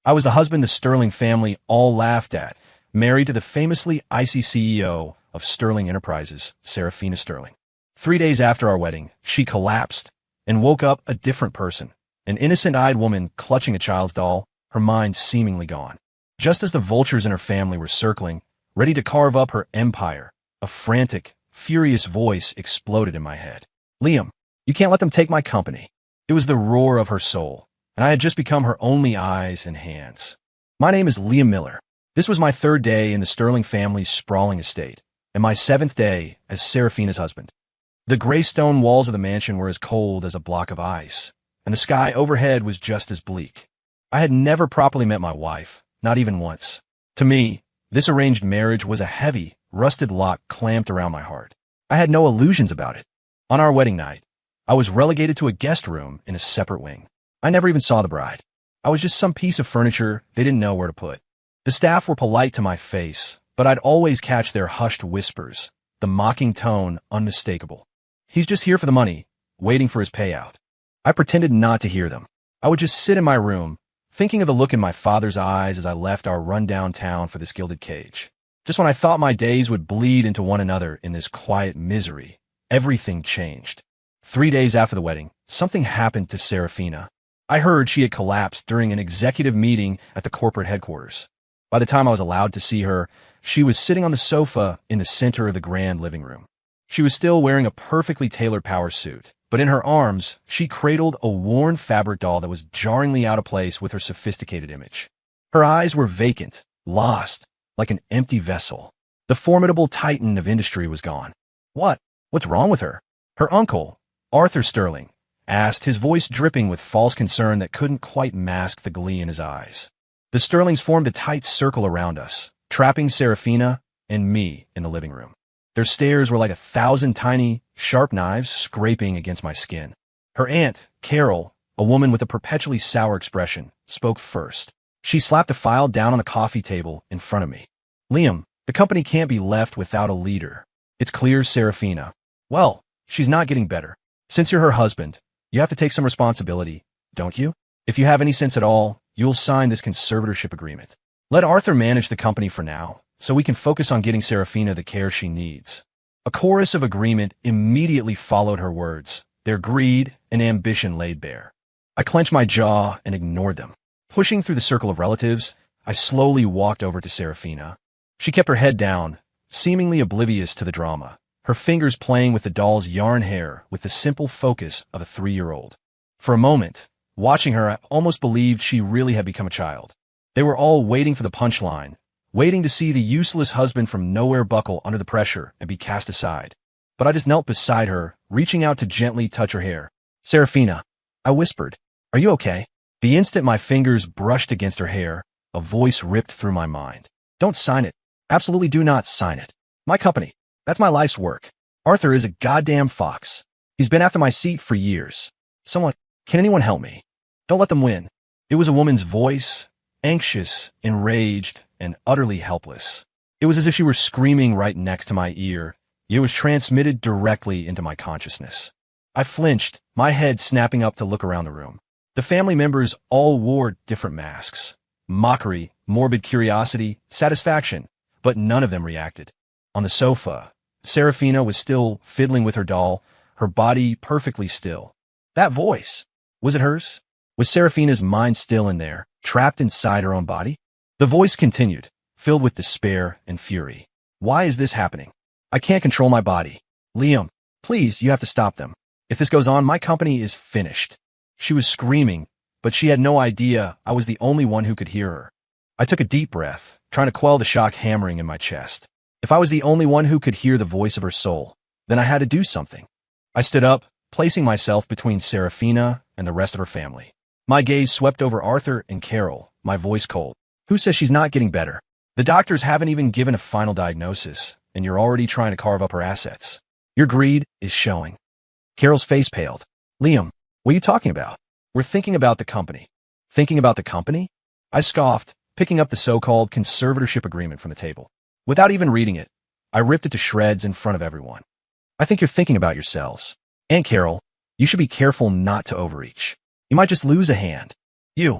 I was the husband the Sterling family all laughed at, married to the famously icy CEO of Sterling Enterprises, Serafina Sterling. 3 days after our wedding, she collapsed and woke up a different person, an innocent-eyed woman clutching a child's doll, her mind seemingly gone. Just as the vultures in her family were circling, ready to carve up her empire, a frantic, furious voice exploded in my head. Liam, you can't let them take my company. It was the roar of her soul, and I had just become her only eyes and hands. My name is Liam Miller. This was my 3rd day in the Sterling family's sprawling estate, and my 7th day as Serafina's husband. The gray stone walls of the mansion were as cold as a block of ice, and the sky overhead was just as bleak. I had never properly met my wife, not even once. To me, this arranged marriage was a heavy, rusted lock clamped around my heart. I had no illusions about it. On our wedding night, I was relegated to a guest room in a separate wing. I never even saw the bride. I was just some piece of furniture they didn't know where to put. The staff were polite to my face, but I'd always catch their hushed whispers, the mocking tone unmistakable. He's just here for the money, waiting for his payout. I pretended not to hear them. I would just sit in my room, thinking of the look in my father's eyes as I left our rundown town for this gilded cage. Just when I thought my days would bleed into one another in this quiet misery, everything changed. 3 days after the wedding, something happened to Serafina. I heard she had collapsed during an executive meeting at the corporate headquarters. By the time I was allowed to see her, she was sitting on the sofa in the center of the grand living room. She was still wearing a perfectly tailored power suit, but in her arms, she cradled a worn fabric doll that was jarringly out of place with her sophisticated image. Her eyes were vacant, lost, like an empty vessel. The formidable titan of industry was gone. What's wrong with her? Her uncle, Arthur Sterling, asked, his voice dripping with false concern that couldn't quite mask the glee in his eyes. The Sterlings formed a tight circle around us, trapping Serafina and me in the living room. Their stares were like 1,000 tiny, sharp knives scraping against my skin. Her aunt, Carol, a woman with a perpetually sour expression, spoke first. She slapped a file down on the coffee table in front of me. Liam, the company can't be left without a leader. It's clear, Serafina. Well, she's not getting better. Since you're her husband, you have to take some responsibility, don't you? If you have any sense at all, you'll sign this conservatorship agreement. Let Arthur manage the company for now, so we can focus on getting Serafina the care she needs. A chorus of agreement immediately followed her words, their greed and ambition laid bare. I clenched my jaw and ignored them. Pushing through the circle of relatives, I slowly walked over to Serafina. She kept her head down, seemingly oblivious to the drama, her fingers playing with the doll's yarn hair with the simple focus of a 3-year-old. For a moment, watching her, I almost believed she really had become a child. They were all waiting for the punchline, waiting to see the useless husband from nowhere buckle under the pressure and be cast aside. But I just knelt beside her, reaching out to gently touch her hair. Serafina, I whispered, are you okay? The instant my fingers brushed against her hair, a voice ripped through my mind. Don't sign it. Absolutely do not sign it. My company. That's my life's work. Arthur is a goddamn fox. He's been after my seat for years. Can anyone help me? Don't let them win. It was a woman's voice, anxious, enraged, and utterly helpless. It was as if she were screaming right next to my ear. It was transmitted directly into my consciousness. I flinched, my head snapping up to look around the room. The family members all wore different masks. Mockery, morbid curiosity, satisfaction, but none of them reacted. On the sofa, Serafina was still fiddling with her doll, her body perfectly still. That voice, was it hers? Was Serafina's mind still in there, trapped inside her own body? The voice continued, filled with despair and fury. Why is this happening? I can't control my body. Liam, please, you have to stop them. If this goes on, my company is finished. She was screaming, but she had no idea I was the only one who could hear her. I took a deep breath, trying to quell the shock hammering in my chest. If I was the only one who could hear the voice of her soul, then I had to do something. I stood up, placing myself between Serafina and the rest of her family. My gaze swept over Arthur and Carol, my voice cold. Who says she's not getting better? The doctors haven't even given a final diagnosis, and you're already trying to carve up her assets. Your greed is showing. Carol's face paled. Liam, what are you talking about? We're thinking about the company. Thinking about the company? I scoffed, picking up the so-called conservatorship agreement from the table. Without even reading it, I ripped it to shreds in front of everyone. I think you're thinking about yourselves. Aunt Carol, you should be careful not to overreach. You might just lose a hand. You,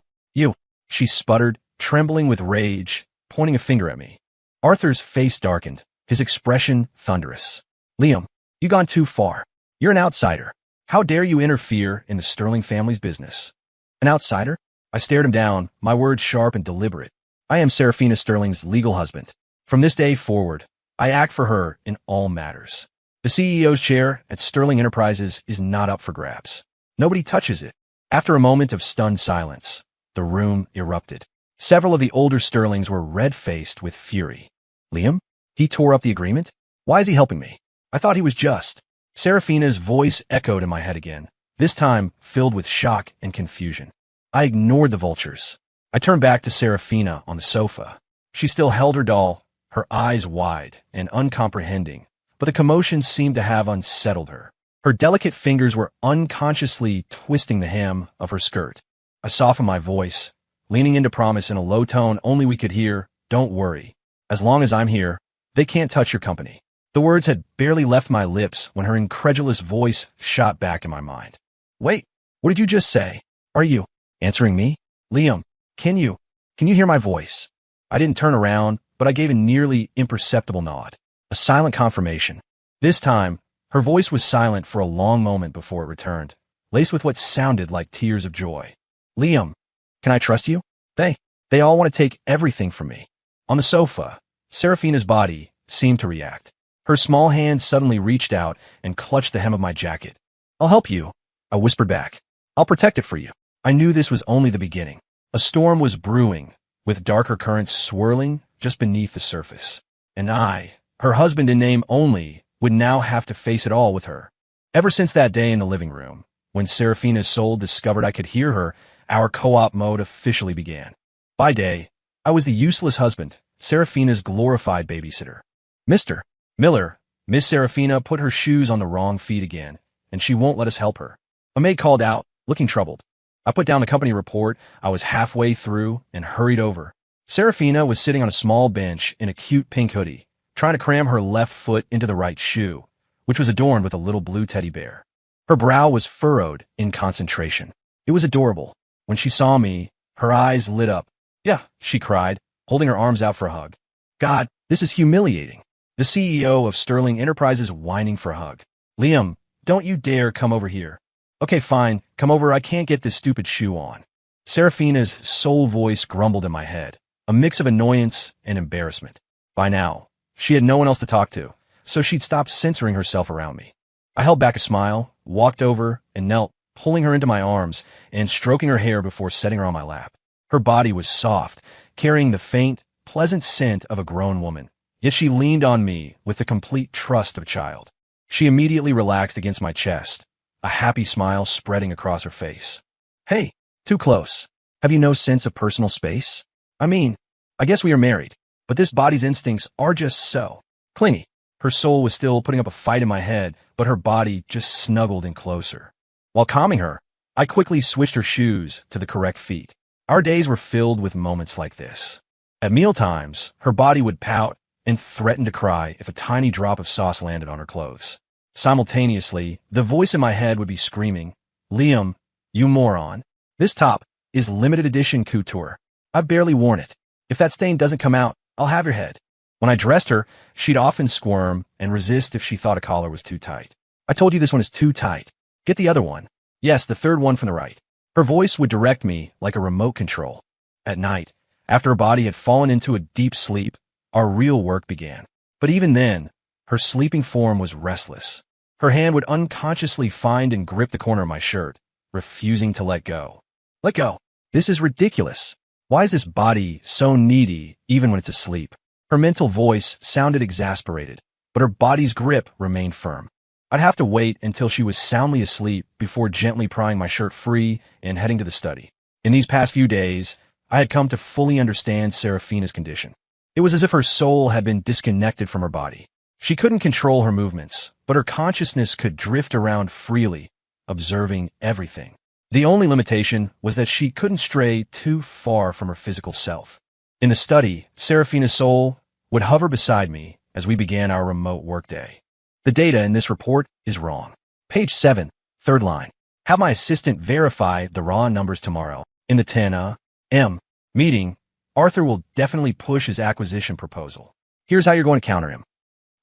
she sputtered, trembling with rage, pointing a finger at me. Arthur's face darkened, his expression thunderous. Liam, you've gone too far. You're an outsider. How dare you interfere in the Sterling family's business? An outsider? I stared him down, my words sharp and deliberate. I am Seraphina Sterling's legal husband. From this day forward, I act for her in all matters. The CEO's chair at Sterling Enterprises is not up for grabs. Nobody touches it. After a moment of stunned silence, the room erupted. Several of the older Sterlings were red-faced with fury. Liam? He tore up the agreement? Why is he helping me? I thought he was just. Seraphina's voice echoed in my head again, this time filled with shock and confusion. I ignored the vultures. I turned back to Seraphina on the sofa. She still held her doll, her eyes wide and uncomprehending, but the commotion seemed to have unsettled her. Her delicate fingers were unconsciously twisting the hem of her skirt. I softened my voice, leaning into promise in a low tone only we could hear, "Don't worry. As long as I'm here, they can't touch your company." The words had barely left my lips when her incredulous voice shot back in my mind. "Wait, what did you just say? Are you answering me? Liam, can you hear my voice?" I didn't turn around, but I gave a nearly imperceptible nod. A silent confirmation. This time, her voice was silent for a long moment before it returned, laced with what sounded like tears of joy. "Liam, can I trust you? They all want to take everything from me." On the sofa, Seraphina's body seemed to react. Her small hand suddenly reached out and clutched the hem of my jacket. "I'll help you," I whispered back. "I'll protect it for you." I knew this was only the beginning. A storm was brewing, with darker currents swirling just beneath the surface. And I, her husband in name only, would now have to face it all with her. Ever since that day in the living room, when Seraphina's soul discovered I could hear her, our co-op mode officially began. By day, I was the useless husband, Seraphina's glorified babysitter. "Mr. Miller, Miss Seraphina put her shoes on the wrong feet again, and she won't let us help her." A maid called out, looking troubled. I put down the company report I was halfway through and hurried over. Seraphina was sitting on a small bench in a cute pink hoodie, trying to cram her left foot into the right shoe, which was adorned with a little blue teddy bear. Her brow was furrowed in concentration. It was adorable. When she saw me, her eyes lit up. "Yeah," she cried, holding her arms out for a hug. "God, this is humiliating." The CEO of Sterling Enterprises whining for a hug. "Liam, don't you dare come over here." "Okay, fine, come over, I can't get this stupid shoe on." Seraphina's soul voice grumbled in my head, a mix of annoyance and embarrassment. By now, she had no one else to talk to, so she'd stopped censoring herself around me. I held back a smile, walked over, and knelt, pulling her into my arms and stroking her hair before setting her on my lap. Her body was soft, carrying the faint, pleasant scent of a grown woman. Yet she leaned on me with the complete trust of a child. She immediately relaxed against my chest, a happy smile spreading across her face. "Hey, too close. Have you no sense of personal space? I mean, I guess we are married, but this body's instincts are just so clingy." Her soul was still putting up a fight in my head, but her body just snuggled in closer. While calming her, I quickly switched her shoes to the correct feet. Our days were filled with moments like this. At mealtimes, her body would pout and threaten to cry if a tiny drop of sauce landed on her clothes. Simultaneously, the voice in my head would be screaming, "Liam, you moron. This top is limited edition couture. I've barely worn it. If that stain doesn't come out, I'll have your head." When I dressed her, she'd often squirm and resist if she thought a collar was too tight. "I told you this one is too tight. Get the other one. Yes, the third one from the right." Her voice would direct me like a remote control. At night, after her body had fallen into a deep sleep, our real work began. But even then, her sleeping form was restless. Her hand would unconsciously find and grip the corner of my shirt, refusing to let go. "Let go. This is ridiculous. Why is this body so needy even when it's asleep?" Her mental voice sounded exasperated, but her body's grip remained firm. I'd have to wait until she was soundly asleep before gently prying my shirt free and heading to the study. In these past few days, I had come to fully understand Seraphina's condition. It was as if her soul had been disconnected from her body. She couldn't control her movements, but her consciousness could drift around freely, observing everything. The only limitation was that she couldn't stray too far from her physical self. In the study, Seraphina's soul would hover beside me as we began our remote workday. The data in this report is wrong. Page 7, third line. Have my assistant verify the raw numbers tomorrow. In the 10 M. Meeting, Arthur will definitely push his acquisition proposal. Here's how you're going to counter him.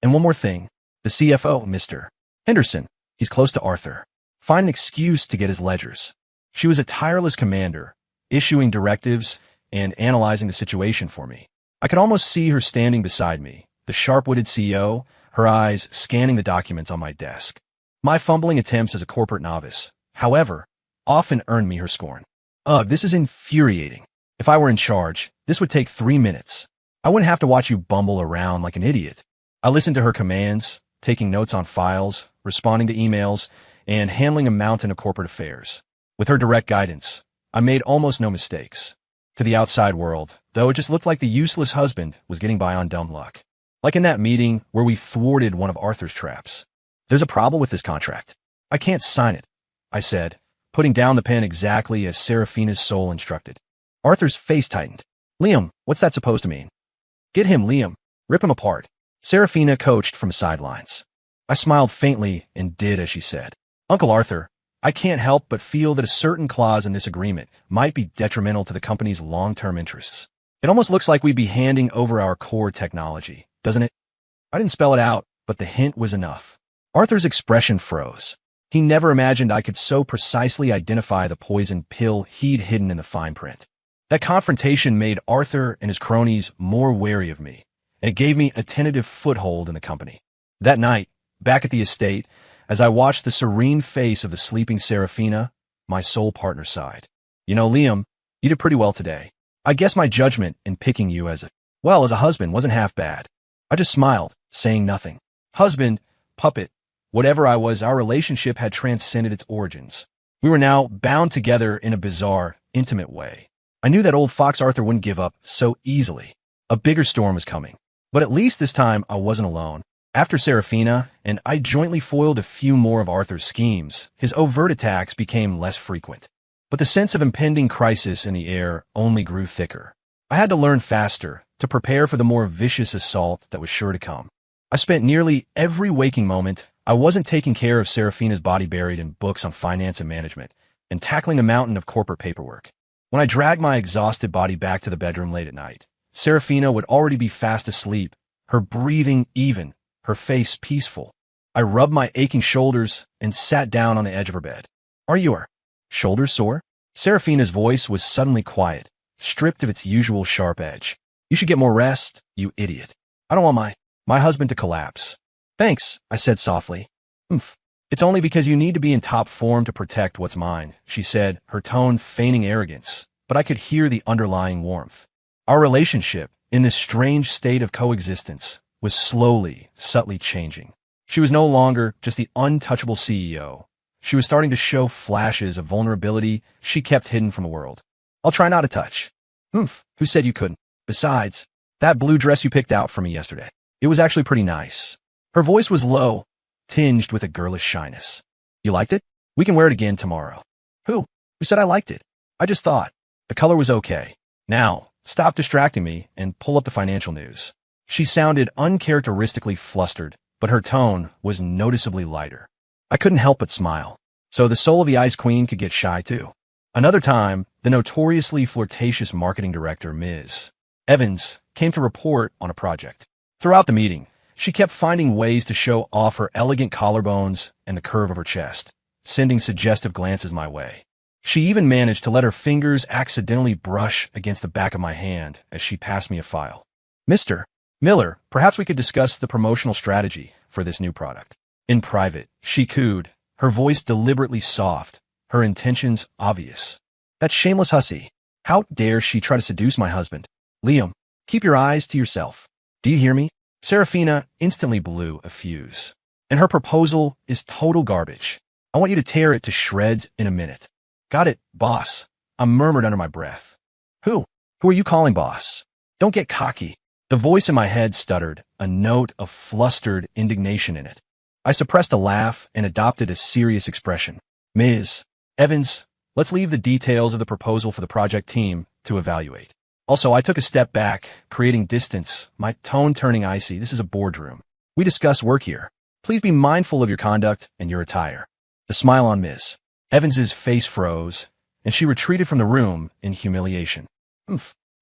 And one more thing, the CFO, Mr. Henderson, he's close to Arthur. Find an excuse to get his ledgers. She was a tireless commander, issuing directives and analyzing the situation for me. I could almost see her standing beside me, the sharp-witted CEO, her eyes scanning the documents on my desk. My fumbling attempts as a corporate novice, however, often earned me her scorn. Ugh, this is infuriating. If I were in charge, this would take 3 minutes. I wouldn't have to watch you bumble around like an idiot. I listened to her commands, taking notes on files, responding to emails, and handling a mountain of corporate affairs. With her direct guidance, I made almost no mistakes. To the outside world, though, it just looked like the useless husband was getting by on dumb luck. Like in that meeting where we thwarted one of Arthur's traps. There's a problem with this contract. I can't sign it, I said, putting down the pen exactly as Serafina's soul instructed. Arthur's face tightened. Liam, what's that supposed to mean? Get him, Liam. Rip him apart. Serafina coached from the sidelines. I smiled faintly and did as she said. Uncle Arthur, I can't help but feel that a certain clause in this agreement might be detrimental to the company's long-term interests. It almost looks like we'd be handing over our core technology, doesn't it? I didn't spell it out, but the hint was enough. Arthur's expression froze. He never imagined I could so precisely identify the poison pill he'd hidden in the fine print. That confrontation made Arthur and his cronies more wary of me, and it gave me a tentative foothold in the company. That night, back at the estate, as I watched the serene face of the sleeping Serafina, my soul partner sighed. You know, Liam, you did pretty well today. I guess my judgment in picking you as a husband wasn't half bad. I just smiled, saying nothing. Husband, puppet, whatever I was, our relationship had transcended its origins. We were now bound together in a bizarre, intimate way. I knew that old fox Arthur wouldn't give up so easily. A bigger storm was coming. But at least this time I wasn't alone. After Serafina and I jointly foiled a few more of Arthur's schemes, his overt attacks became less frequent. But the sense of impending crisis in the air only grew thicker. I had to learn faster to prepare for the more vicious assault that was sure to come. I spent nearly every waking moment I wasn't taking care of Serafina's body buried in books on finance and management and tackling a mountain of corporate paperwork. When I dragged my exhausted body back to the bedroom late at night, Serafina would already be fast asleep, her breathing even, her face peaceful. I rubbed my aching shoulders and sat down on the edge of her bed. Are your shoulders sore? Serafina's voice was suddenly quiet, stripped of its usual sharp edge. You should get more rest, you idiot. I don't want my husband to collapse. Thanks, I said softly. It's only because you need to be in top form to protect what's mine, she said, her tone feigning arrogance, but I could hear the underlying warmth. Our relationship, in this strange state of coexistence, was slowly, subtly changing. She was no longer just the untouchable CEO. She was starting to show flashes of vulnerability she kept hidden from the world. I'll try not to touch. Who said you couldn't? Besides, that blue dress you picked out for me yesterday, it was actually pretty nice. Her voice was low, tinged with a girlish shyness. You liked it? We can wear it again tomorrow. Who said I liked it? I just thought. The color was okay. Now, stop distracting me and pull up the financial news. She sounded uncharacteristically flustered, but her tone was noticeably lighter. I couldn't help but smile. So the soul of the Ice Queen could get shy too. Another time, the notoriously flirtatious marketing director, Ms. Evans, came to report on a project. Throughout the meeting, she kept finding ways to show off her elegant collarbones and the curve of her chest, sending suggestive glances my way. She even managed to let her fingers accidentally brush against the back of my hand as she passed me a file. Mr. Miller, perhaps we could discuss the promotional strategy for this new product. In private, she cooed, her voice deliberately soft, her intentions obvious. That shameless hussy. How dare she try to seduce my husband? Liam, keep your eyes to yourself. Do you hear me? Serafina instantly blew a fuse. And her proposal is total garbage. I want you to tear it to shreds in a minute. Got it, boss. I murmured under my breath. Who are you calling boss? Don't get cocky. The voice in my head stuttered, a note of flustered indignation in it. I suppressed a laugh and adopted a serious expression. Ms. Evans, let's leave the details of the proposal for the project team to evaluate. Also, I took a step back, creating distance, my tone turning icy. This is a boardroom. We discuss work here. Please be mindful of your conduct and your attire. The smile on Ms. Evans's face froze, and she retreated from the room in humiliation.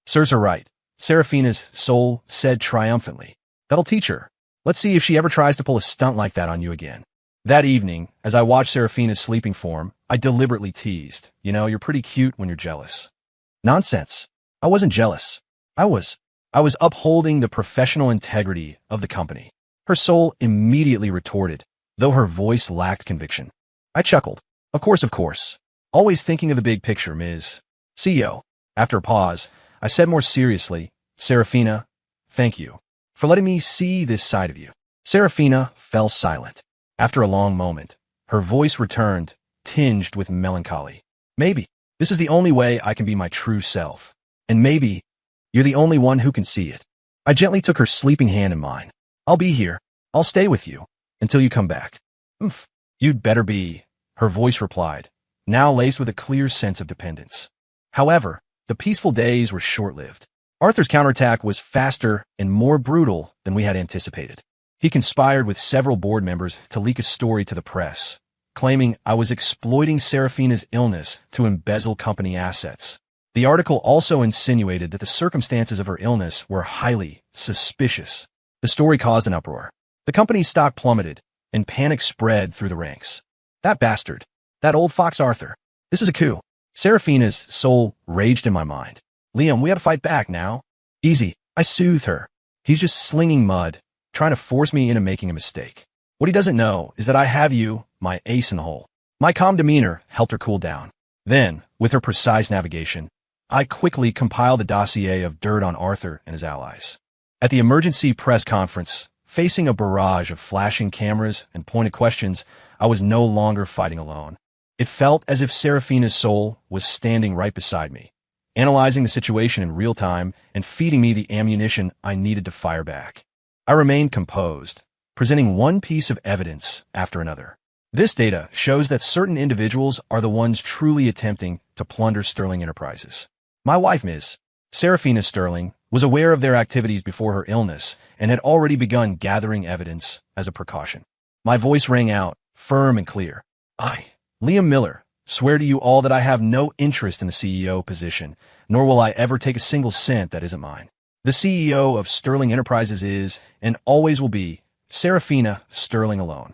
Serves her right, Seraphina's soul said triumphantly. That'll teach her. Let's see if she ever tries to pull a stunt like that on you again. That evening, as I watched Seraphina's sleeping form, I deliberately teased. You're pretty cute when you're jealous. Nonsense. I wasn't jealous. I was upholding the professional integrity of the company. Her soul immediately retorted, though her voice lacked conviction. I chuckled. Of course. Always thinking of the big picture, Ms. CEO. After a pause, I said more seriously, Seraphina, thank you for letting me see this side of you. Seraphina fell silent. After a long moment, her voice returned, tinged with melancholy. Maybe this is the only way I can be my true self. And maybe you're the only one who can see it. I gently took her sleeping hand in mine. I'll be here. I'll stay with you until you come back. You'd better be, her voice replied, now laced with a clear sense of dependence. However, the peaceful days were short-lived. Arthur's counterattack was faster and more brutal than we had anticipated. He conspired with several board members to leak a story to the press, claiming I was exploiting Seraphina's illness to embezzle company assets. The article also insinuated that the circumstances of her illness were highly suspicious. The story caused an uproar. The company's stock plummeted, and panic spread through the ranks. That bastard. That old fox Arthur. This is a coup. Seraphina's soul raged in my mind. Liam, we have to fight back now. Easy. I soothed her. He's just slinging mud, trying to force me into making a mistake. What he doesn't know is that I have you, my ace in the hole. My calm demeanor helped her cool down. Then, with her precise navigation, I quickly compiled a dossier of dirt on Arthur and his allies. At the emergency press conference, facing a barrage of flashing cameras and pointed questions, I was no longer fighting alone. It felt as if Seraphina's soul was standing right beside me, analyzing the situation in real time and feeding me the ammunition I needed to fire back. I remained composed, presenting one piece of evidence after another. This data shows that certain individuals are the ones truly attempting to plunder Sterling Enterprises. My wife, Ms. Seraphina Sterling, was aware of their activities before her illness and had already begun gathering evidence as a precaution. My voice rang out, firm and clear. I, Liam Miller, swear to you all that I have no interest in the CEO position, nor will I ever take a single cent that isn't mine. The CEO of Sterling Enterprises is, and always will be, Seraphina Sterling alone.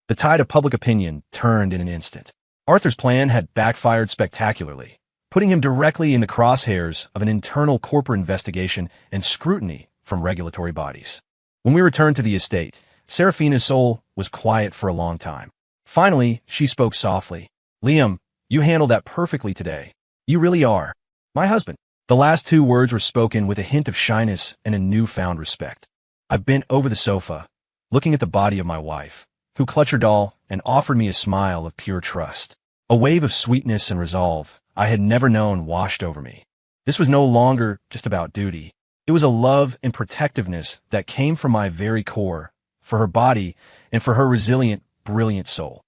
The tide of public opinion turned in an instant. Arthur's plan had backfired spectacularly, putting him directly in the crosshairs of an internal corporate investigation and scrutiny from regulatory bodies. When we returned to the estate, Seraphina's soul was quiet for a long time. Finally, she spoke softly. Liam, you handled that perfectly today. You really are my husband. The last two words were spoken with a hint of shyness and a newfound respect. I bent over the sofa, looking at the body of my wife, who clutched her doll and offered me a smile of pure trust. A wave of sweetness and resolve I had never known washed over me. This was no longer just about duty. It was a love and protectiveness that came from my very core, for her body and for her resilient, brilliant soul.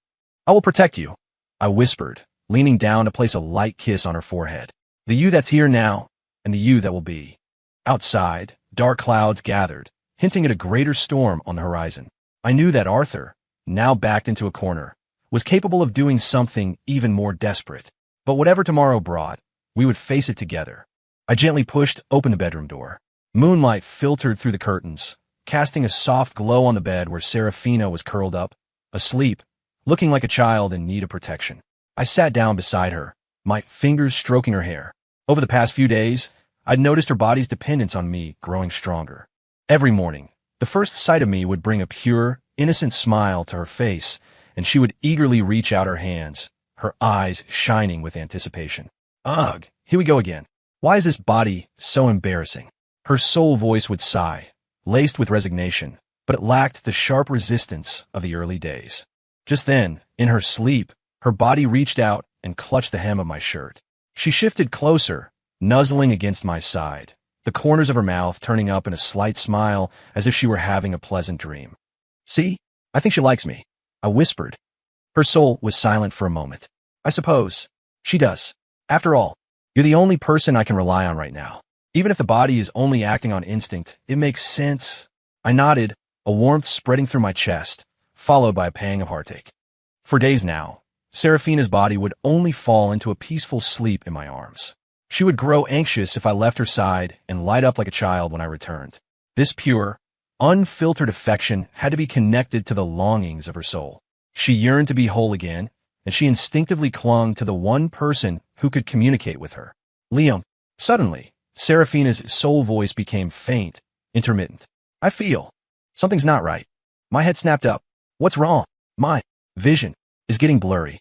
I will protect you, I whispered, leaning down to place a light kiss on her forehead. The you that's here now, and the you that will be. Outside, dark clouds gathered, hinting at a greater storm on the horizon. I knew that Arthur, now backed into a corner, was capable of doing something even more desperate. But whatever tomorrow brought, we would face it together. I gently pushed open the bedroom door. Moonlight filtered through the curtains, casting a soft glow on the bed where Seraphina was curled up, asleep, looking like a child in need of protection. I sat down beside her, my fingers stroking her hair. Over the past few days, I'd noticed her body's dependence on me growing stronger. Every morning, the first sight of me would bring a pure, innocent smile to her face, and she would eagerly reach out her hands, her eyes shining with anticipation. Ugh, here we go again. Why is this body so embarrassing? Her soul voice would sigh, laced with resignation, but it lacked the sharp resistance of the early days. Just then, in her sleep, her body reached out and clutched the hem of my shirt. She shifted closer, nuzzling against my side, the corners of her mouth turning up in a slight smile as if she were having a pleasant dream. See, I think she likes me, I whispered. Her soul was silent for a moment. I suppose she does. After all, you're the only person I can rely on right now. Even if the body is only acting on instinct, it makes sense. I nodded, a warmth spreading through my chest, followed by a pang of heartache. For days now, Seraphina's body would only fall into a peaceful sleep in my arms. She would grow anxious if I left her side and light up like a child when I returned. This pure, unfiltered affection had to be connected to the longings of her soul. She yearned to be whole again, and she instinctively clung to the one person who could communicate with her. Liam. Suddenly, Serafina's soul voice became faint, intermittent. I feel something's not right. My head snapped up. What's wrong? My vision is getting blurry.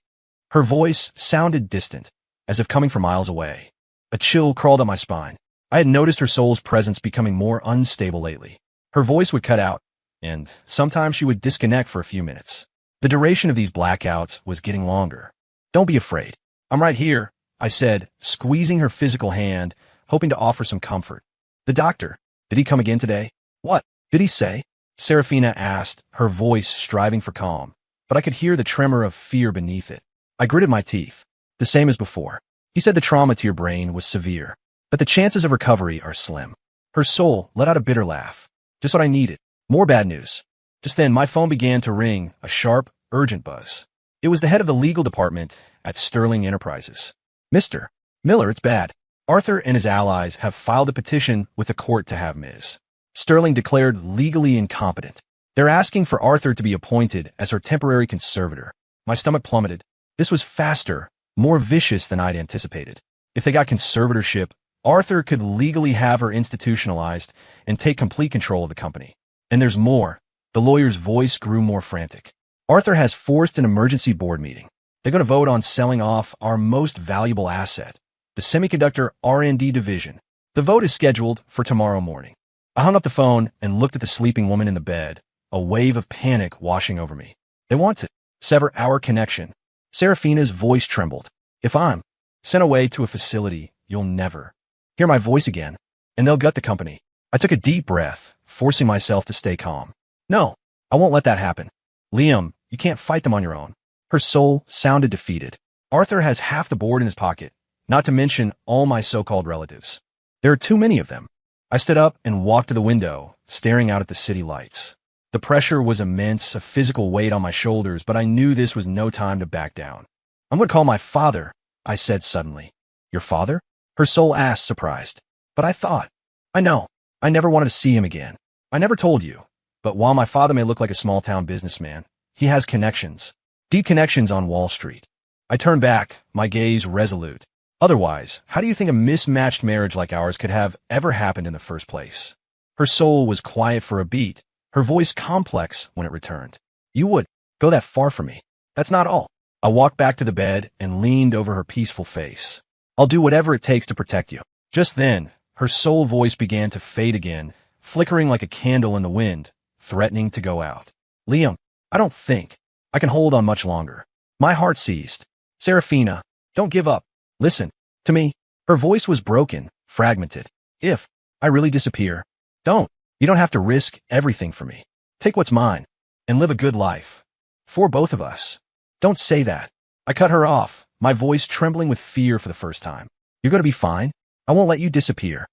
Her voice sounded distant, as if coming from miles away. A chill crawled up my spine. I had noticed her soul's presence becoming more unstable lately. Her voice would cut out, and sometimes she would disconnect for a few minutes. The duration of these blackouts was getting longer. Don't be afraid. I'm right here, I said, squeezing her physical hand, hoping to offer some comfort. The doctor, did he come again today? What did he say? Serafina asked, her voice striving for calm, but I could hear the tremor of fear beneath it. I gritted my teeth. The same as before. He said the trauma to your brain was severe, but the chances of recovery are slim. Her soul let out a bitter laugh. Just what I needed. More bad news. Just then, my phone began to ring, a sharp, urgent buzz. It was the head of the legal department at Sterling Enterprises. Mr. Miller, it's bad. Arthur and his allies have filed a petition with the court to have Ms. Sterling declared legally incompetent. They're asking for Arthur to be appointed as her temporary conservator. My stomach plummeted. This was faster, more vicious than I'd anticipated. If they got conservatorship, Arthur could legally have her institutionalized and take complete control of the company. And there's more. The lawyer's voice grew more frantic. Arthur has forced an emergency board meeting. They're going to vote on selling off our most valuable asset, the semiconductor R&D division. The vote is scheduled for tomorrow morning. I hung up the phone and looked at the sleeping woman in the bed, a wave of panic washing over me. They want to sever our connection. Serafina's voice trembled. If I'm sent away to a facility, you'll never hear my voice again, and they'll gut the company. I took a deep breath, forcing myself to stay calm. No, I won't let that happen. Liam, you can't fight them on your own. Her soul sounded defeated. Arthur has half the board in his pocket, not to mention all my so-called relatives. There are too many of them. I stood up and walked to the window, staring out at the city lights. The pressure was immense, a physical weight on my shoulders, but I knew this was no time to back down. I'm going to call my father, I said suddenly. Your father? Her soul asked, surprised. But I thought, I know, I never wanted to see him again. I never told you, but while my father may look like a small-town businessman, he has connections, deep connections on Wall Street. I turned back, my gaze resolute. Otherwise, how do you think a mismatched marriage like ours could have ever happened in the first place? Her soul was quiet for a beat, her voice complex when it returned. You would go that far for me. That's not all. I walked back to the bed and leaned over her peaceful face. I'll do whatever it takes to protect you. Just then, her soul voice began to fade again, flickering like a candle in the wind, threatening to go out. Liam, I don't think I can hold on much longer. My heart seized. Serafina, don't give up. Listen to me. Her voice was broken, fragmented. If I really disappear, don't. You don't have to risk everything for me. Take what's mine and live a good life. For both of us. Don't say that. I cut her off, my voice trembling with fear for the first time. You're going to be fine. I won't let you disappear.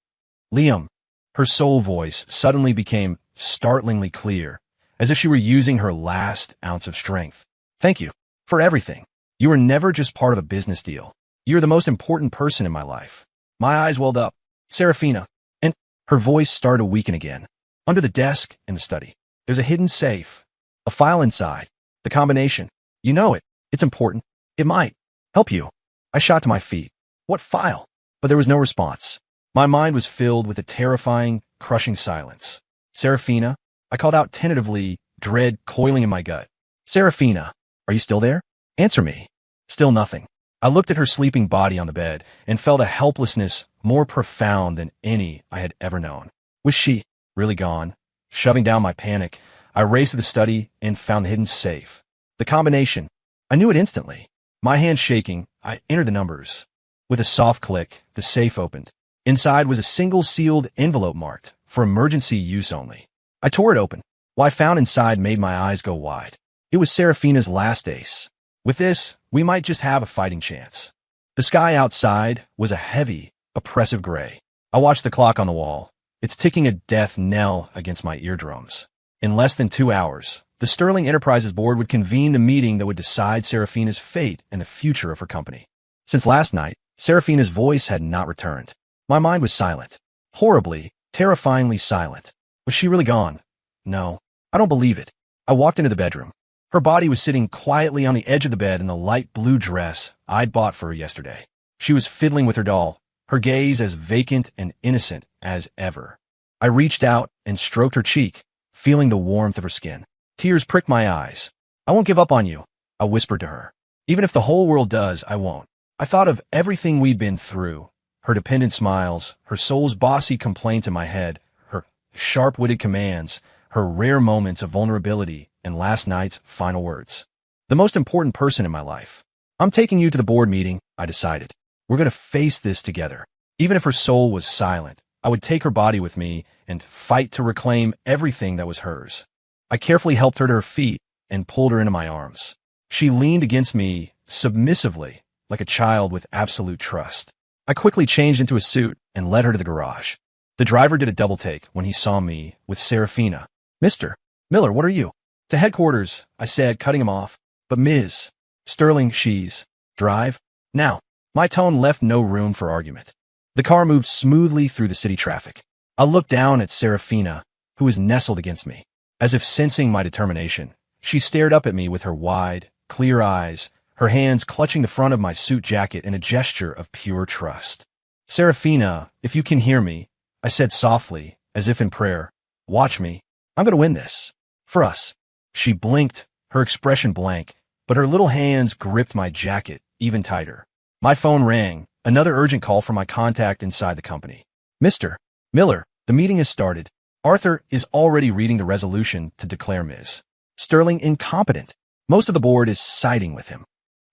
Liam. Her soul voice suddenly became startlingly clear, as if she were using her last ounce of strength. Thank you for everything. You were never just part of a business deal. You're the most important person in my life. My eyes welled up. Serafina. And her voice started to weaken again. Under the desk in the study, there's a hidden safe. A file inside. The combination. You know it. It's important. It might help you. I shot to my feet. What file? But there was no response. My mind was filled with a terrifying, crushing silence. Serafina? I called out tentatively, dread coiling in my gut. Serafina, are you still there? Answer me. Still nothing. I looked at her sleeping body on the bed and felt a helplessness more profound than any I had ever known. Was she really gone? Shoving down my panic, I raced to the study and found the hidden safe. The combination. I knew it instantly. My hand shaking, I entered the numbers. With a soft click, the safe opened. Inside was a single sealed envelope marked for emergency use only. I tore it open. What I found inside made my eyes go wide. It was Serafina's last ace. With this, we might just have a fighting chance. The sky outside was a heavy, oppressive gray. I watched the clock on the wall. It's ticking a death knell against my eardrums. In less than 2 hours, the Sterling Enterprises board would convene the meeting that would decide Serafina's fate and the future of her company. Since last night, Serafina's voice had not returned. My mind was silent. Horribly, terrifyingly silent. Was she really gone? No. I don't believe it. I walked into the bedroom. Her body was sitting quietly on the edge of the bed in the light blue dress I'd bought for her yesterday. She was fiddling with her doll, her gaze as vacant and innocent as ever. I reached out and stroked her cheek, feeling the warmth of her skin. Tears pricked my eyes. I won't give up on you, I whispered to her. Even if the whole world does, I won't. I thought of everything we'd been through, her dependent smiles, her soul's bossy complaints in my head, her sharp-witted commands, her rare moments of vulnerability, and last night's final words. The most important person in my life. I'm taking you to the board meeting, I decided. We're going to face this together. Even if her soul was silent, I would take her body with me and fight to reclaim everything that was hers. I carefully helped her to her feet and pulled her into my arms. She leaned against me submissively, like a child with absolute trust. I quickly changed into a suit and led her to the garage. The driver did a double take when he saw me with Serafina. Mr. Miller, what are you? To headquarters, I said, cutting him off. But Ms. Sterling, she's. Drive? Now. My tone left no room for argument. The car moved smoothly through the city traffic. I looked down at Serafina, who was nestled against me. As if sensing my determination, she stared up at me with her wide, clear eyes, her hands clutching the front of my suit jacket in a gesture of pure trust. Serafina, if you can hear me, I said softly, as if in prayer, watch me. I'm going to win this. For us. She blinked, her expression blank, but her little hands gripped my jacket even tighter. My phone rang, another urgent call from my contact inside the company. Mr. Miller, the meeting has started. Arthur is already reading the resolution to declare Ms. Sterling incompetent. Most of the board is siding with him.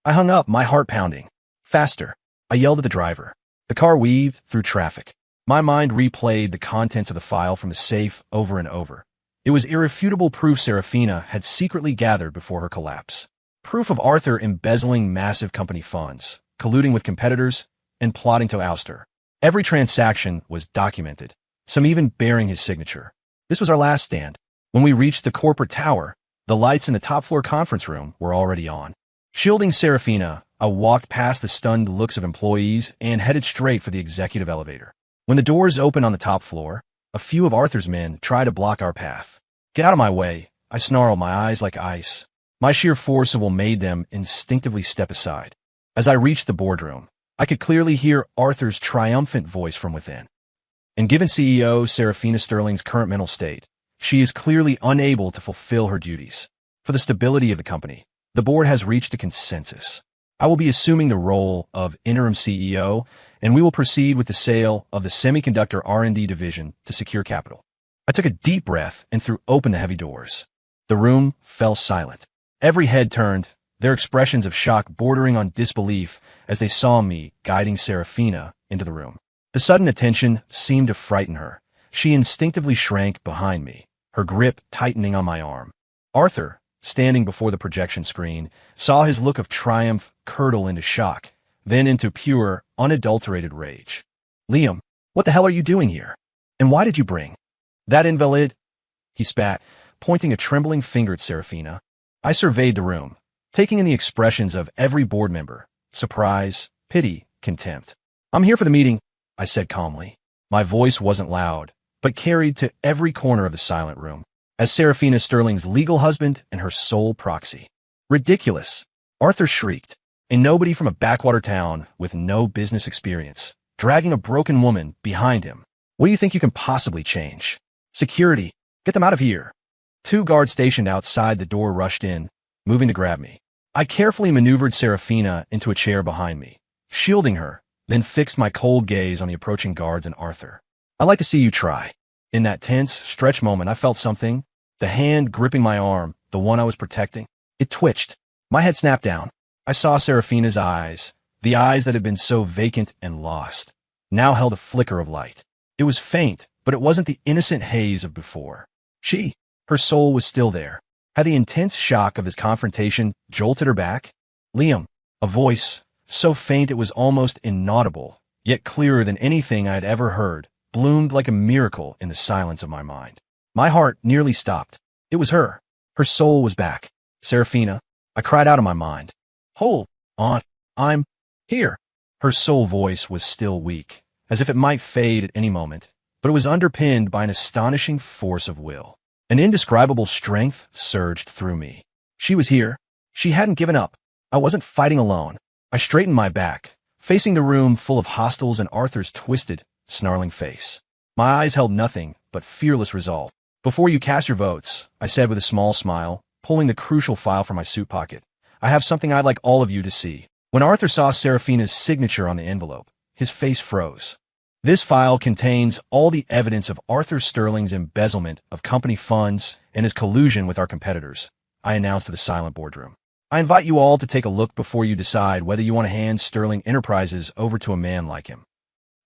I hung up, my heart pounding. Faster. I yelled at the driver. The car weaved through traffic. My mind replayed the contents of the file from the safe over and over. It was irrefutable proof Serafina had secretly gathered before her collapse. Proof of Arthur embezzling massive company funds, colluding with competitors, and plotting to oust her. Every transaction was documented, some even bearing his signature. This was our last stand. When we reached the corporate tower, the lights in the top-floor conference room were already on. Shielding Serafina, I walked past the stunned looks of employees and headed straight for the executive elevator. When the doors opened on the top floor, a few of Arthur's men tried to block our path. Get out of my way, I snarled, my eyes like ice. My sheer force of will made them instinctively step aside. As I reached the boardroom, I could clearly hear Arthur's triumphant voice from within. And given CEO Serafina Sterling's current mental state, she is clearly unable to fulfill her duties. For the stability of the company, the board has reached a consensus. I will be assuming the role of interim CEO, and we will proceed with the sale of the semiconductor R&D division to secure capital. I took a deep breath and threw open the heavy doors. The room fell silent. Every head turned, their expressions of shock bordering on disbelief as they saw me guiding Serafina into the room. The sudden attention seemed to frighten her. She instinctively shrank behind me, her grip tightening on my arm. Arthur, standing before the projection screen, saw his look of triumph curdle into shock, then into pure, unadulterated rage. Liam, what the hell are you doing here? And why did you bring that invalid? He spat, pointing a trembling finger at Serafina. I surveyed the room, taking in the expressions of every board member, surprise, pity, contempt. I'm here for the meeting, I said calmly. My voice wasn't loud, but carried to every corner of the silent room, as Serafina Sterling's legal husband and her sole proxy. Ridiculous, Arthur shrieked, and nobody from a backwater town with no business experience, dragging a broken woman behind him. What do you think you can possibly change? Security, get them out of here. 2 guards stationed outside the door rushed in, moving to grab me. I carefully maneuvered Serafina into a chair behind me, shielding her, then fixed my cold gaze on the approaching guards and Arthur. I'd like to see you try. In that tense, stretch moment, I felt something. The hand gripping my arm, the one I was protecting, it twitched. My head snapped down. I saw Serafina's eyes, the eyes that had been so vacant and lost, now held a flicker of light. It was faint, but it wasn't the innocent haze of before. Her soul was still there. Had the intense shock of this confrontation jolted her back? Liam, a voice, so faint it was almost inaudible, yet clearer than anything I had ever heard, bloomed like a miracle in the silence of my mind. My heart nearly stopped. It was her. Her soul was back. Serafina, I cried out in my mind. Hold on. I'm here. Her sole voice was still weak, as if it might fade at any moment, but it was underpinned by an astonishing force of will. An indescribable strength surged through me. She was here. She hadn't given up. I wasn't fighting alone. I straightened my back, facing the room full of hostiles and Arthur's twisted, snarling face. My eyes held nothing but fearless resolve. "Before you cast your votes," I said with a small smile, pulling the crucial file from my suit pocket, "I have something I'd like all of you to see." When Arthur saw Serafina's signature on the envelope, his face froze. "This file contains all the evidence of Arthur Sterling's embezzlement of company funds and his collusion with our competitors," I announced to the silent boardroom. "I invite you all to take a look before you decide whether you want to hand Sterling Enterprises over to a man like him."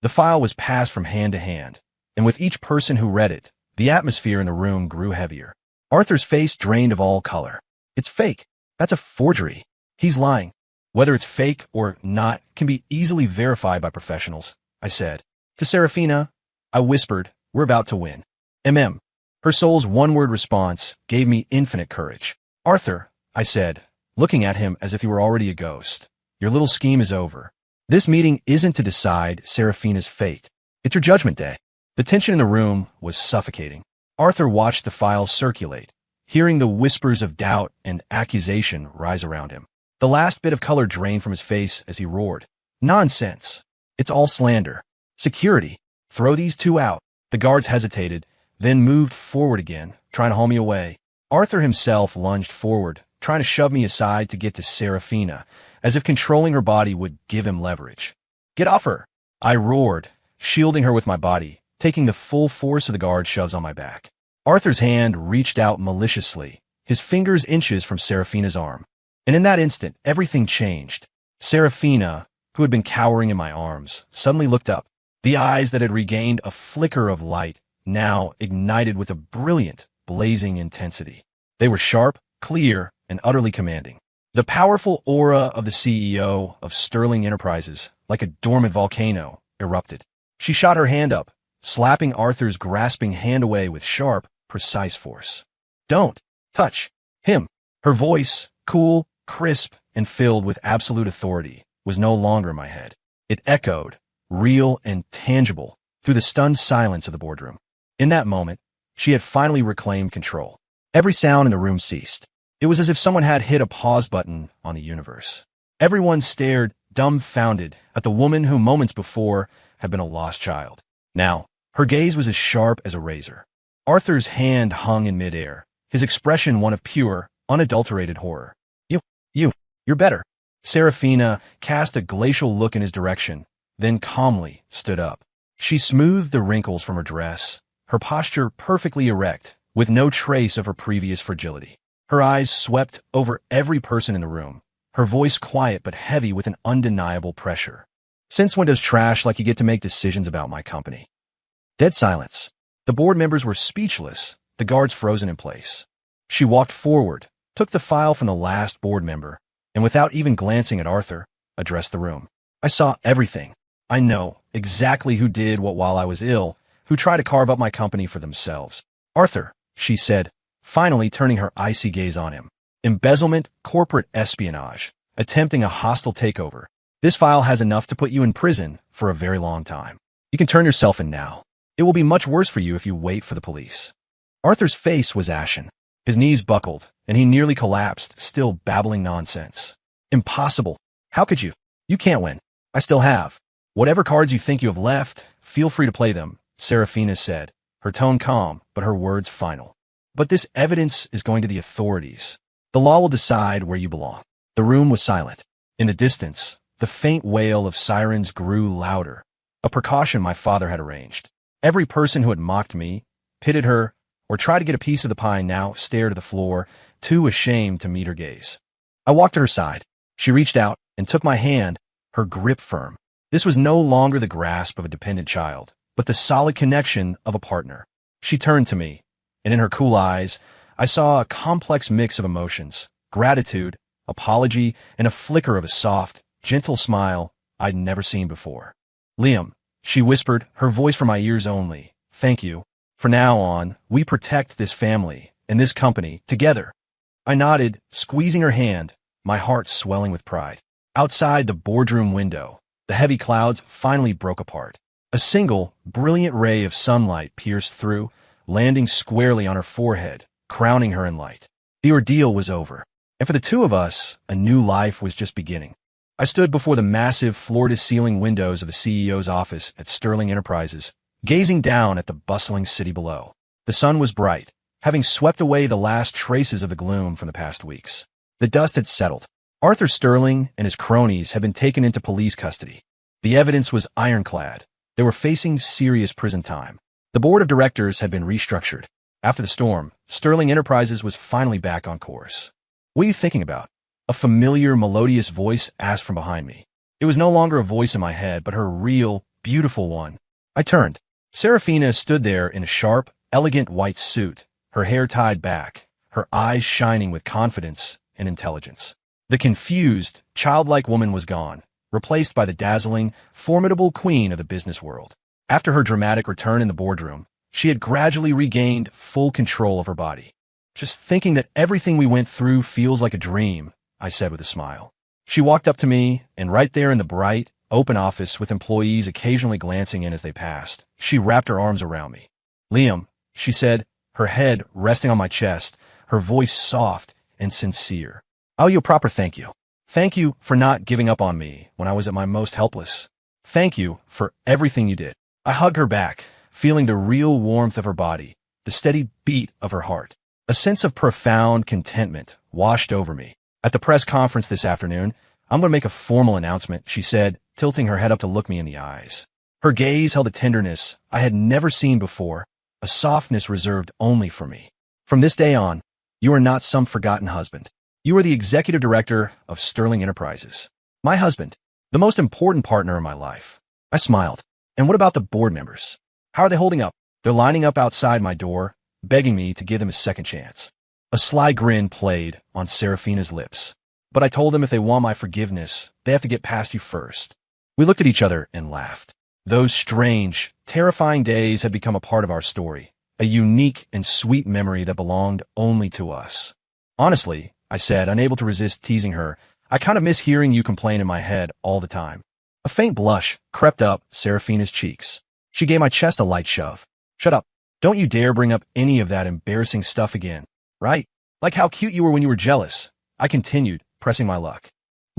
The file was passed from hand to hand, and with each person who read it, the atmosphere in the room grew heavier. Arthur's face drained of all color. "It's fake. That's a forgery. He's lying. Whether it's fake or not can be easily verified by professionals," I said. To Serafina, I whispered, "We're about to win." Her soul's one-word response gave me infinite courage. "Arthur," I said, looking at him as if he were already a ghost, "your little scheme is over. This meeting isn't to decide Serafina's fate. It's your judgment day." The tension in the room was suffocating. Arthur watched the file circulate, hearing the whispers of doubt and accusation rise around him. The last bit of color drained from his face as he roared, "Nonsense! It's all slander. Security, throw these two out." The guards hesitated, then moved forward again, trying to haul me away. Arthur himself lunged forward, trying to shove me aside to get to Serafina, as if controlling her body would give him leverage. "Get off her!" I roared, shielding her with my body, taking the full force of the guard shoves on my back. Arthur's hand reached out maliciously, his fingers inches from Serafina's arm. And in that instant, everything changed. Serafina, who had been cowering in my arms, suddenly looked up. The eyes that had regained a flicker of light now ignited with a brilliant, blazing intensity. They were sharp, clear, and utterly commanding. The powerful aura of the CEO of Sterling Enterprises, like a dormant volcano, erupted. She shot her hand up, slapping Arthur's grasping hand away with sharp, precise force. "Don't touch him." Her voice, cool, crisp, and filled with absolute authority, was no longer in my head. It echoed, real and tangible, through the stunned silence of the boardroom. In that moment, she had finally reclaimed control. Every sound in the room ceased. It was as if someone had hit a pause button on the universe. Everyone stared, dumbfounded, at the woman who moments before had been a lost child. Now, her gaze was as sharp as a razor. Arthur's hand hung in midair, his expression one of pure, unadulterated horror. You're better." Serafina cast a glacial look in his direction, then calmly stood up. She smoothed the wrinkles from her dress, her posture perfectly erect, with no trace of her previous fragility. Her eyes swept over every person in the room, her voice quiet but heavy with an undeniable pressure. "Since when does trash like you get to make decisions about my company?" Dead silence. The board members were speechless, the guards frozen in place. She walked forward, took the file from the last board member, and without even glancing at Arthur, addressed the room. "I saw everything. I know exactly who did what while I was ill, who tried to carve up my company for themselves." "Arthur," she said, finally turning her icy gaze on him. "Embezzlement, corporate espionage, attempting a hostile takeover. This file has enough to put you in prison for a very long time. You can turn yourself in now. It will be much worse for you if you wait for the police." Arthur's face was ashen. His knees buckled, and he nearly collapsed, still babbling nonsense. "Impossible. How could you? You can't win. I still have. Whatever cards you think you have left, feel free to play them," Serafina said, her tone calm, but her words final. "But this evidence is going to the authorities. The law will decide where you belong." The room was silent. In the distance, the faint wail of sirens grew louder, a precaution my father had arranged. Every person who had mocked me, pitted her, or tried to get a piece of the pie now stared at the floor, too ashamed to meet her gaze. I walked to her side. She reached out and took my hand, her grip firm. This was no longer the grasp of a dependent child, but the solid connection of a partner. She turned to me, and in her cool eyes, I saw a complex mix of emotions, gratitude, apology, and a flicker of a soft, gentle smile I'd never seen before. "Liam," she whispered, her voice for my ears only, "thank you. From now on, we protect this family and this company together." I nodded, squeezing her hand, my heart swelling with pride. Outside the boardroom window, The heavy clouds finally broke apart. A single, brilliant ray of sunlight pierced through, landing squarely on her forehead, crowning her in light. The ordeal was over, and for the two of us, a new life was just beginning. I stood before the massive floor-to-ceiling windows of the CEO's office at Sterling Enterprises, gazing down at the bustling city below. The sun was bright, having swept away the last traces of the gloom from the past weeks. The dust had settled. Arthur Sterling and his cronies had been taken into police custody. The evidence was ironclad. They were facing serious prison time. The board of directors had been restructured. After the storm, Sterling Enterprises was finally back on course. "What are you thinking about?" A familiar, melodious voice asked from behind me. It was no longer a voice in my head, but her real, beautiful one. I turned. Serafina stood there in a sharp, elegant white suit, her hair tied back, her eyes shining with confidence and intelligence. The confused, childlike woman was gone, replaced by the dazzling, formidable queen of the business world. After her dramatic return in the boardroom, she had gradually regained full control of her body. "Just thinking that everything we went through feels like a dream," I said with a smile. She walked up to me, and right there in the bright, open office with employees occasionally glancing in as they passed, she wrapped her arms around me. "Liam," she said, her head resting on my chest, her voice soft and sincere. "I owe you a proper thank you. Thank you for not giving up on me when I was at my most helpless. Thank you for everything you did." I hugged her back, feeling the real warmth of her body, the steady beat of her heart. A sense of profound contentment washed over me. "At the press conference this afternoon, I'm going to make a formal announcement," she said, tilting her head up to look me in the eyes. Her gaze held a tenderness I had never seen before, a softness reserved only for me. "From this day on, you are not some forgotten husband. You are the executive director of Sterling Enterprises. My husband, the most important partner in my life." I smiled. "And what about the board members? How are they holding up?" "They're lining up outside my door, begging me to give them a second chance." A sly grin played on Serafina's lips. "But I told them if they want my forgiveness, they have to get past you first." We looked at each other and laughed. Those strange, terrifying days had become a part of our story, a unique and sweet memory that belonged only to us. "Honestly," I said, unable to resist teasing her, "I kind of miss hearing you complain in my head all the time." A faint blush crept up Serafina's cheeks. She gave my chest a light shove. "Shut up. Don't you dare bring up any of that embarrassing stuff again. Right? Like how cute you were when you were jealous." I continued, pressing my luck.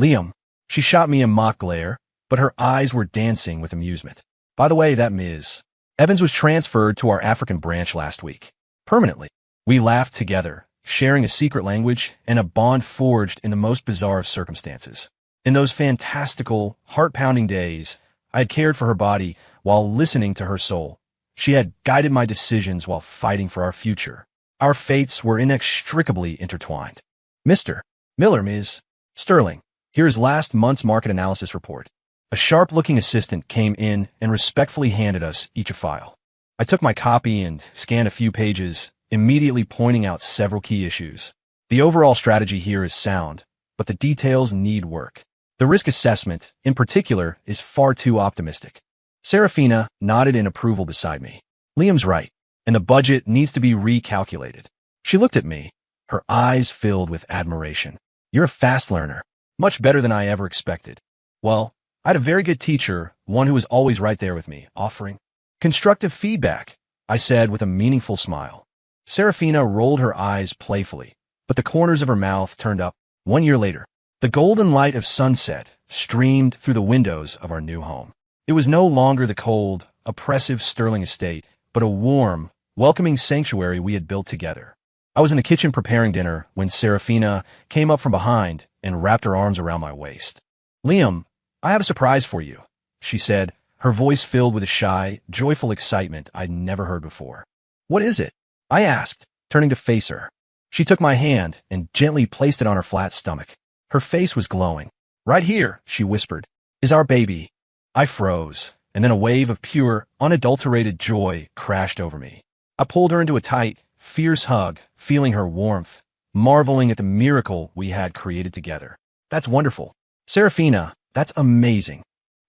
"Liam." She shot me a mock glare, but her eyes were dancing with amusement. "By the way, that Ms. Evans was transferred to our African branch last week. Permanently." We laughed together, sharing a secret language and a bond forged in the most bizarre of circumstances. In those fantastical, heart-pounding days, I had cared for her body while listening to her soul. She had guided my decisions while fighting for our future. Our fates were inextricably intertwined. "Mr. Miller, Ms. Sterling, here is last month's market analysis report." A sharp-looking assistant came in and respectfully handed us each a file. I took my copy and scanned a few pages, immediately pointing out several key issues. "The overall strategy here is sound, but the details need work. The risk assessment, in particular, is far too optimistic." Serafina nodded in approval beside me. "Liam's right, and the budget needs to be recalculated." She looked at me, her eyes filled with admiration. "You're a fast learner, much better than I ever expected." "Well, I had a very good teacher, one who was always right there with me, offering constructive feedback," I said with a meaningful smile. Serafina rolled her eyes playfully, but the corners of her mouth turned up. 1 year later, the golden light of sunset streamed through the windows of our new home. It was no longer the cold, oppressive Sterling estate, but a warm, welcoming sanctuary we had built together. I was in the kitchen preparing dinner when Serafina came up from behind and wrapped her arms around my waist. "Liam, I have a surprise for you," she said, her voice filled with a shy, joyful excitement I'd never heard before. "What is it?" I asked, turning to face her. She took my hand and gently placed it on her flat stomach. Her face was glowing. "Right here," she whispered, "is our baby." I froze, and then a wave of pure, unadulterated joy crashed over me. I pulled her into a tight, fierce hug, feeling her warmth, marveling at the miracle we had created together. "That's wonderful. Serafina, that's amazing."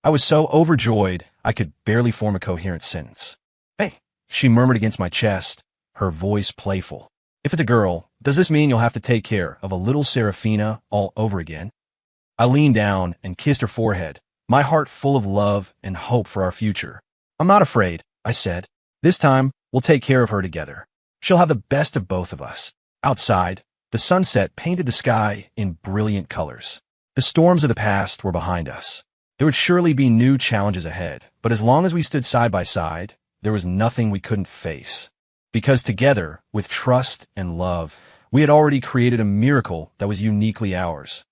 I was so overjoyed I could barely form a coherent sentence. "Hey," she murmured against my chest, her voice playful. "If it's a girl, does this mean you'll have to take care of a little Serafina all over again?" I leaned down and kissed her forehead, my heart full of love and hope for our future. I'm not afraid, I said. This time, we'll take care of her together. She'll have the best of both of us. Outside, the sunset painted the sky in brilliant colors. The storms of the past were behind us. There would surely be new challenges ahead, but as long as we stood side by side, there was nothing we couldn't face. Because together, with trust and love, we had already created a miracle that was uniquely ours.